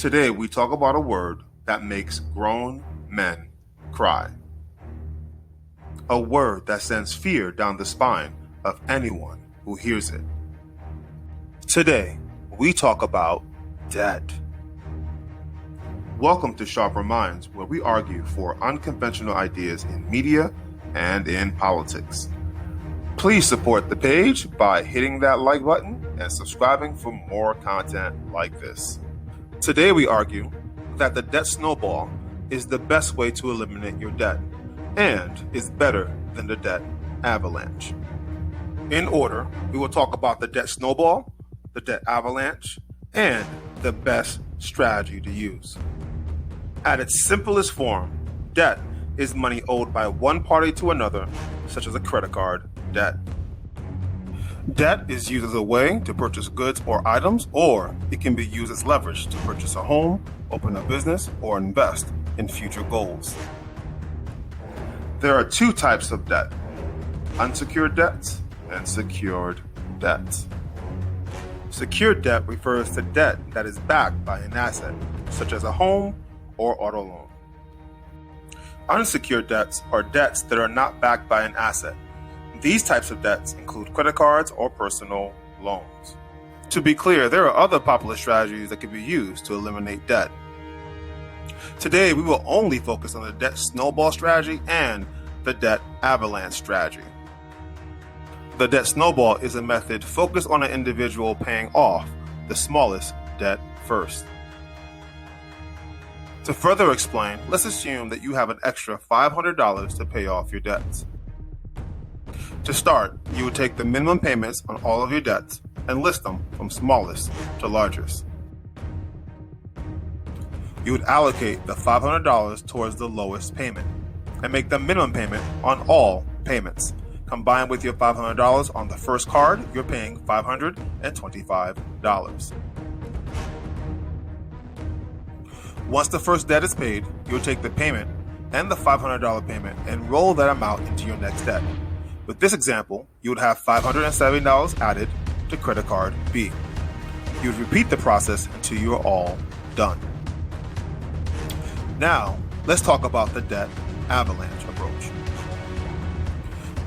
Today we talk about a word that makes grown men cry. A word that sends fear down the spine of anyone who hears it. Today we talk about debt. Welcome to Sharper Minds, where we argue for unconventional ideas in media and in politics. Please support the page by hitting that like button and subscribing for more content like this. Today we argue that the debt snowball is the best way to eliminate your debt and is better than the debt avalanche. In order, we will talk about the debt snowball, the debt avalanche, and the best strategy to use. At its simplest form, debt is money owed by one party to another, such as a credit card debt. Debt is used as a way to purchase goods or items, or it can be used as leverage to purchase a home, open a business, or invest in future goals. There are two types of debt: unsecured debts and secured debts. Secured debt refers to debt that is backed by an asset, such as a home or auto loan. Unsecured debts are debts that are not backed by an asset. These types of debts include credit cards or personal loans. To be clear, there are other popular strategies that can be used to eliminate debt. Today, we will only focus on the debt snowball strategy and the debt avalanche strategy. The debt snowball is a method focused on an individual paying off the smallest debt first. To further explain, let's assume that you have an extra $500 to pay off your debts. To start, you would take the minimum payments on all of your debts and list them from smallest to largest. You would allocate the $500 towards the lowest payment and make the minimum payment on all payments. Combined with your $500 on the first card, you're paying $525. Once the first debt is paid, you'll take the payment and the $500 payment and roll that amount into your next debt. With this example, you would have $570 added to credit card B. You would repeat the process until you are all done. Now, let's talk about the debt avalanche approach.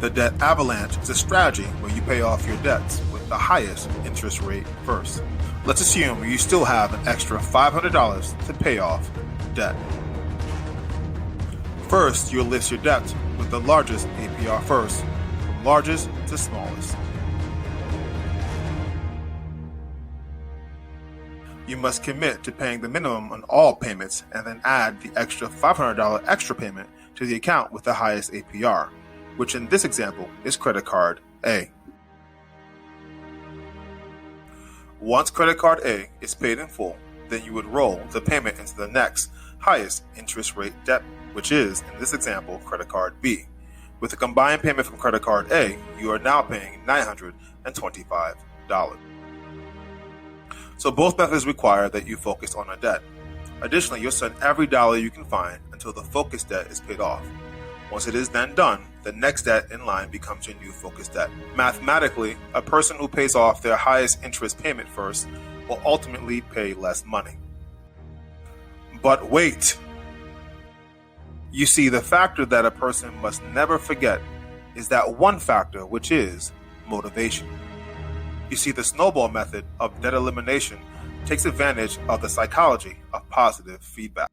The debt avalanche is a strategy where you pay off your debts with the highest interest rate first. Let's assume you still have an extra $500 to pay off debt. First, you'll list your debt with the largest APR first, from largest to smallest. You must commit to paying the minimum on all payments and then add the extra $500 extra payment to the account with the highest APR, which in this example is credit card A. Once credit card A is paid in full, then you would roll the payment into the next highest interest rate debt, which is, in this example, credit card B. With a combined payment from credit card A, you are now paying $925. So both methods require that you focus on a debt. Additionally, you'll spend every dollar you can find until the focus debt is paid off. Once it is then done, the next debt in line becomes your new focus debt. Mathematically, a person who pays off their highest interest payment first will ultimately pay less money. But wait! You see, the factor that a person must never forget is that one factor, which is motivation. You see, the snowball method of debt elimination takes advantage of the psychology of positive feedback.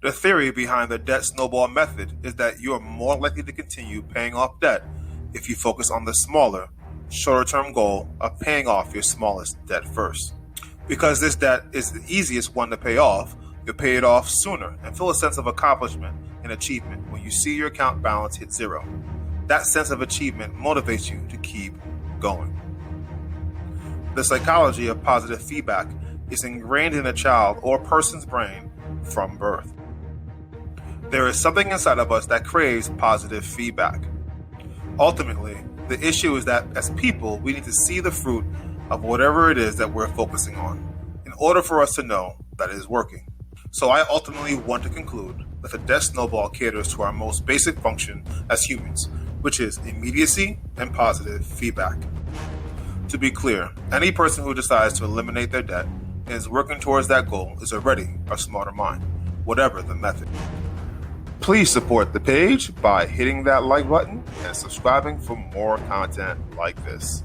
The theory behind the debt snowball method is that you are more likely to continue paying off debt if you focus on the smaller, shorter-term goal of paying off your smallest debt first. Because this debt is the easiest one to pay off, you'll pay it off sooner and feel a sense of accomplishment and achievement when you see your account balance hit zero. That sense of achievement motivates you to keep going. The psychology of positive feedback is ingrained in a child or person's brain from birth. There is something inside of us that craves positive feedback. Ultimately, the issue is that as people, we need to see the fruit of whatever it is that we're focusing on in order for us to know that it is working. So I ultimately want to conclude that the debt snowball caters to our most basic function as humans, which is immediacy and positive feedback. To be clear, any person who decides to eliminate their debt and is working towards that goal is already a smarter mind, whatever the method. Please support the page by hitting that like button and subscribing for more content like this.